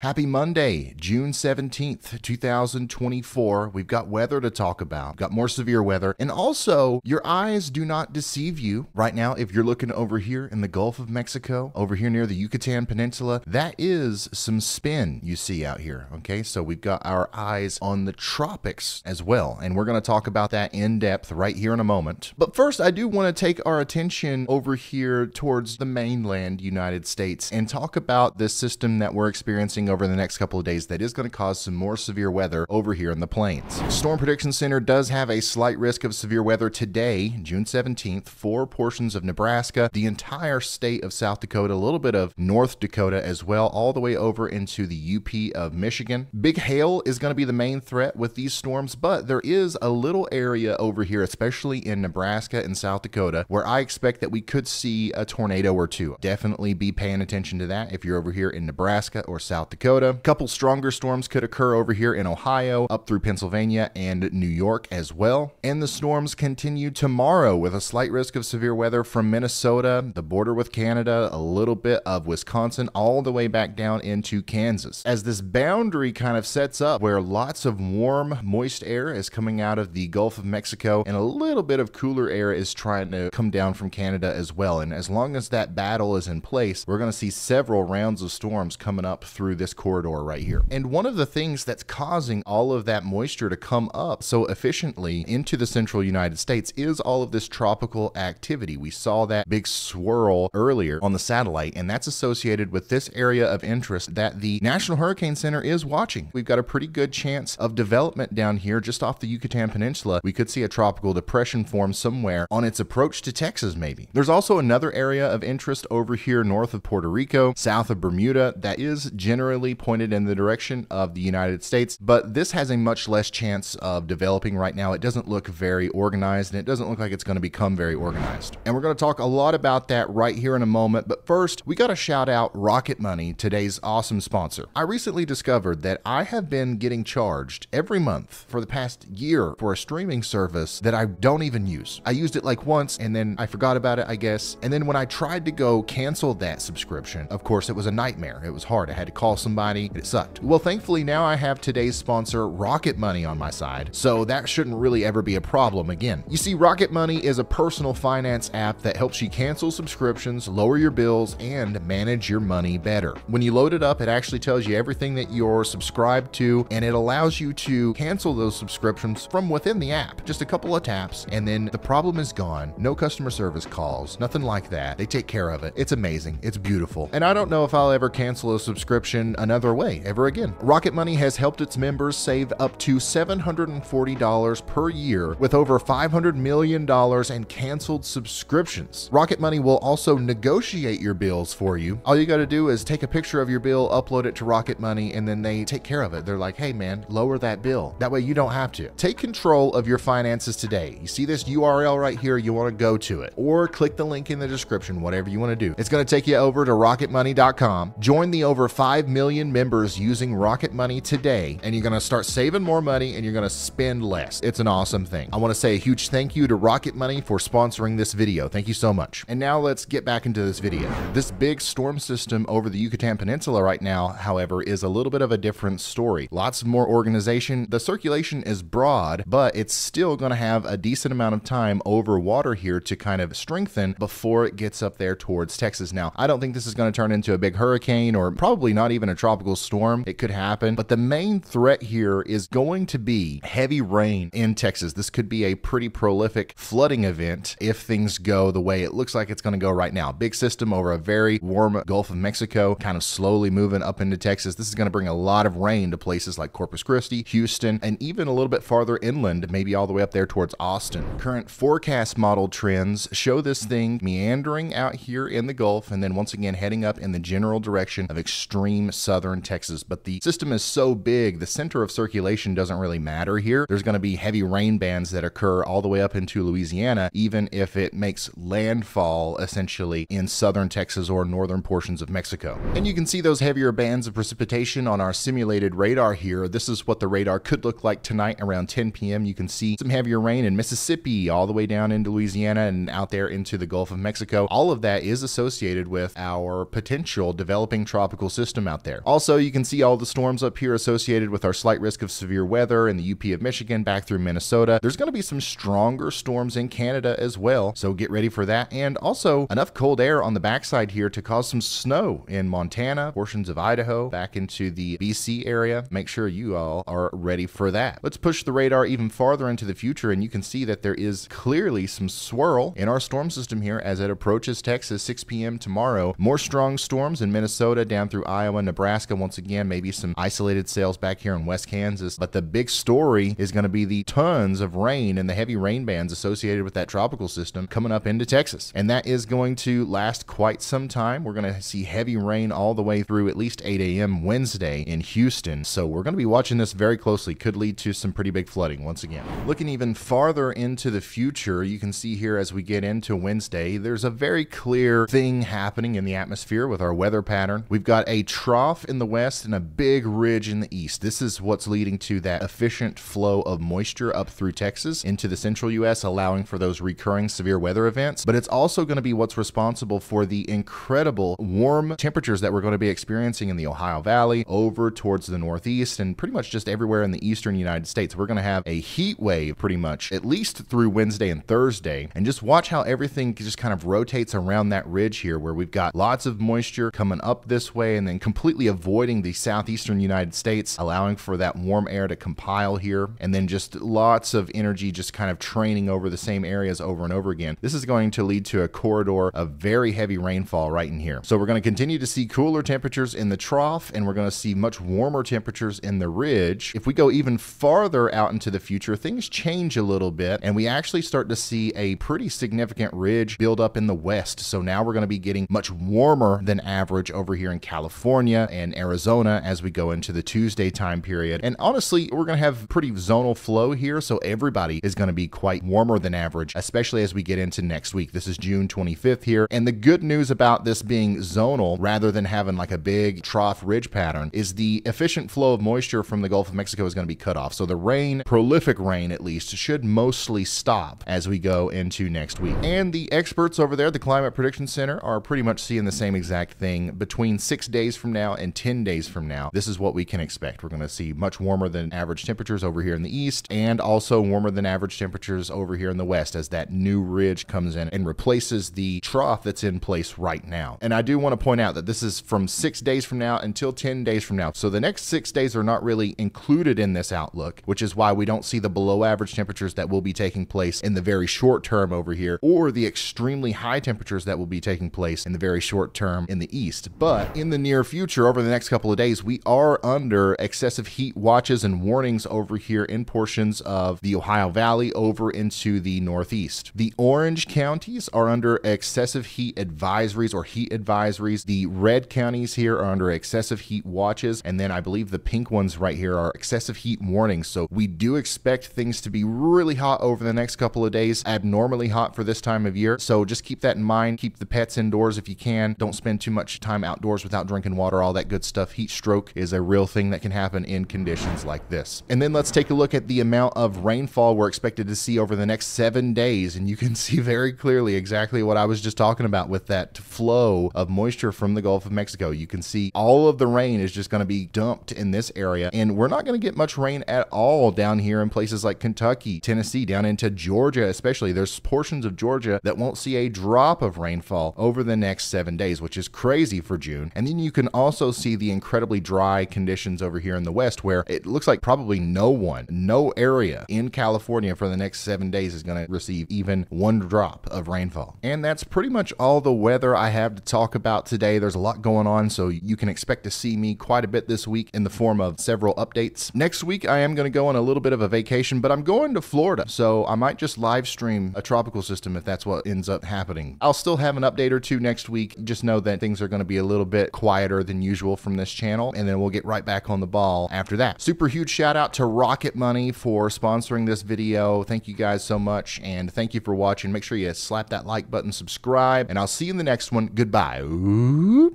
Happy Monday, June 17th, 2024. We've got weather to talk about. We've got more severe weather. And also, your eyes do not deceive you. Right now, if you're looking over here in the Gulf of Mexico, over here near the Yucatan Peninsula, that is some spin you see out here. Okay, so we've got our eyes on the tropics as well. And we're going to talk about that in depth right here in a moment. But first, I do want to take our attention over here towards the mainland United States and talk about this system that we're experiencing over the next couple of days that is going to cause some more severe weather over here in the plains. Storm Prediction Center does have a slight risk of severe weather today, June 17th, for portions of Nebraska, the entire state of South Dakota, a little bit of North Dakota as well, all the way over into the UP of Michigan. Big hail is going to be the main threat with these storms, but there is a little area over here, especially in Nebraska and South Dakota, where I expect that we could see a tornado or two. Definitely be paying attention to that if you're over here in Nebraska or South Dakota. A couple stronger storms could occur over here in Ohio, up through Pennsylvania and New York as well. And the storms continue tomorrow with a slight risk of severe weather from Minnesota, the border with Canada, a little bit of Wisconsin, all the way back down into Kansas. As this boundary kind of sets up where lots of warm, moist air is coming out of the Gulf of Mexico and a little bit of cooler air is trying to come down from Canada as well. And as long as that battle is in place, we're going to see several rounds of storms coming up through this corridor right here. And one of the things that's causing all of that moisture to come up so efficiently into the central United States is all of this tropical activity. We saw that big swirl earlier on the satellite, and that's associated with this area of interest that the National Hurricane Center is watching. We've got a pretty good chance of development down here just off the Yucatan Peninsula. We could see a tropical depression form somewhere on its approach to Texas maybe. There's also another area of interest over here north of Puerto Rico, south of Bermuda, that is generally pointed in the direction of the United States, but this has a much less chance of developing right now. It doesn't look very organized, and it doesn't look like it's going to become very organized. And we're going to talk a lot about that right here in a moment, but first, we got to shout out Rocket Money, today's awesome sponsor. I recently discovered that I have been getting charged every month for the past year for a streaming service that I don't even use. I used it like once, and then I forgot about it, I guess, and then when I tried to go cancel that subscription, of course, it was a nightmare. It was hard. I had to call somebody, and it sucked. Well, thankfully, now I have today's sponsor, Rocket Money, on my side, so that shouldn't really ever be a problem again. You see, Rocket Money is a personal finance app that helps you cancel subscriptions, lower your bills, and manage your money better. When you load it up, it actually tells you everything that you're subscribed to, and it allows you to cancel those subscriptions from within the app. Just a couple of taps, and then the problem is gone. No customer service calls, nothing like that. They take care of it. It's amazing. It's beautiful. And I don't know if I'll ever cancel a subscription another way ever again. Rocket Money has helped its members save up to $740 per year with over $500 million in canceled subscriptions. Rocket Money will also negotiate your bills for you. All you got to do is take a picture of your bill, upload it to Rocket Money, and then they take care of it. They're like, hey man, lower that bill. That way you don't have to. Take control of your finances today. You see this URL right here, you want to go to it, or click the link in the description, whatever you want to do. It's going to take you over to rocketmoney.com. Join the over 5 million members using Rocket Money today, and you're going to start saving more money and you're going to spend less. It's an awesome thing. I want to say a huge thank you to Rocket Money for sponsoring this video. Thank you so much. And now let's get back into this video. This big storm system over the Yucatan Peninsula right now, however, is a little bit of a different story. Lots more organization. The circulation is broad, but it's still going to have a decent amount of time over water here to kind of strengthen before it gets up there towards Texas. Now, I don't think this is going to turn into a big hurricane or probably not even a tropical storm. It could happen, but the main threat here is going to be heavy rain in Texas. This could be a pretty prolific flooding event if things go the way it looks like it's going to go right now. Big system over a very warm Gulf of Mexico, kind of slowly moving up into Texas. This is going to bring a lot of rain to places like Corpus Christi, Houston, and even a little bit farther inland, maybe all the way up there towards Austin. Current forecast model trends show this thing meandering out here in the Gulf and then once again heading up in the general direction of extreme southern Texas. But the system is so big, the center of circulation doesn't really matter here. There's going to be heavy rain bands that occur all the way up into Louisiana, even if it makes landfall essentially in southern Texas or northern portions of Mexico. And you can see those heavier bands of precipitation on our simulated radar here. This is what the radar could look like tonight around 10 p.m. You can see some heavier rain in Mississippi, all the way down into Louisiana and out there into the Gulf of Mexico. All of that is associated with our potential developing tropical system out there. there. Also, you can see all the storms up here associated with our slight risk of severe weather in the UP of Michigan back through Minnesota. There's going to be some stronger storms in Canada as well, so get ready for that. And also enough cold air on the backside here to cause some snow in Montana, portions of Idaho, back into the BC area. Make sure you all are ready for that. Let's push the radar even farther into the future, and you can see that there is clearly some swirl in our storm system here as it approaches Texas 6 p.m. tomorrow. More strong storms in Minnesota down through Iowa, Nebraska. Once again, maybe some isolated cells back here in West Kansas. But the big story is going to be the tons of rain and the heavy rain bands associated with that tropical system coming up into Texas. And that is going to last quite some time. We're going to see heavy rain all the way through at least 8 a.m. Wednesday in Houston. So we're going to be watching this very closely. Could lead to some pretty big flooding once again. Looking even farther into the future, you can see here as we get into Wednesday, there's a very clear thing happening in the atmosphere with our weather pattern. We've got a trough in the west and a big ridge in the east. This is what's leading to that efficient flow of moisture up through Texas into the central U.S., allowing for those recurring severe weather events. But it's also going to be what's responsible for the incredible warm temperatures that we're going to be experiencing in the Ohio Valley, over towards the northeast, and pretty much just everywhere in the eastern United States. We're going to have a heat wave pretty much at least through Wednesday and Thursday. And just watch how everything just kind of rotates around that ridge here, where we've got lots of moisture coming up this way and then completely avoiding the southeastern United States, allowing for that warm air to compile here, and then just lots of energy just kind of training over the same areas over and over again. This is going to lead to a corridor of very heavy rainfall right in here. So we're going to continue to see cooler temperatures in the trough, and we're going to see much warmer temperatures in the ridge. If we go even farther out into the future, things change a little bit, and we actually start to see a pretty significant ridge build up in the west. So now we're going to be getting much warmer than average over here in California and Arizona as we go into the Tuesday time period. And honestly, we're going to have pretty zonal flow here, so everybody is going to be quite warmer than average, especially as we get into next week. This is June 25th here, and the good news about this being zonal rather than having like a big trough ridge pattern is the efficient flow of moisture from the Gulf of Mexico is going to be cut off. So the rain, prolific rain at least, should mostly stop as we go into next week. And the experts over there, the Climate Prediction Center, are pretty much seeing the same exact thing. Between 6 days from now and 10 days from now, this is what we can expect. We're going to see much warmer than average temperatures over here in the east, and also warmer than average temperatures over here in the west as that new ridge comes in and replaces the trough that's in place right now. And I do want to point out that this is from 6 days from now until 10 days from now. So the next 6 days are not really included in this outlook, which is why we don't see the below average temperatures that will be taking place in the very short term over here, or the extremely high temperatures that will be taking place in the very short term in the east. But in the near future, over the next couple of days, we are under excessive heat watches and warnings over here in portions of the Ohio Valley over into the northeast. The orange counties are under excessive heat advisories or heat advisories. The red counties here are under excessive heat watches, and then I believe the pink ones right here are excessive heat warnings. So we do expect things to be really hot over the next couple of days, abnormally hot for this time of year. So just keep that in mind. Keep the pets indoors if you can. Don't spend too much time outdoors without drinking water, all that good stuff. Heat stroke is a real thing that can happen in conditions like this. And then let's take a look at the amount of rainfall we're expected to see over the next 7 days. And you can see very clearly exactly what I was just talking about with that flow of moisture from the Gulf of Mexico. You can see all of the rain is just going to be dumped in this area, and we're not going to get much rain at all down here in places like Kentucky, Tennessee, down into Georgia especially. There's portions of Georgia that won't see a drop of rainfall over the next 7 days, which is crazy for June. And then you can also see the incredibly dry conditions over here in the west, where it looks like probably no area in California for the next 7 days is going to receive even one drop of rainfall. And that's pretty much all the weather I have to talk about today. There's a lot going on, so you can expect to see me quite a bit this week in the form of several updates. Next week, I am going to go on a little bit of a vacation, but I'm going to Florida, so I might just live stream a tropical system if that's what ends up happening. I'll still have an update or two next week. Just know that things are going to be a little bit quieter than usual from this channel, and then we'll get right back on the ball after that. Super huge shout out to Rocket Money for sponsoring this video. Thank you guys so much, and thank you for watching. Make sure you slap that like button, subscribe, and I'll see you in the next one. Goodbye. Ooh.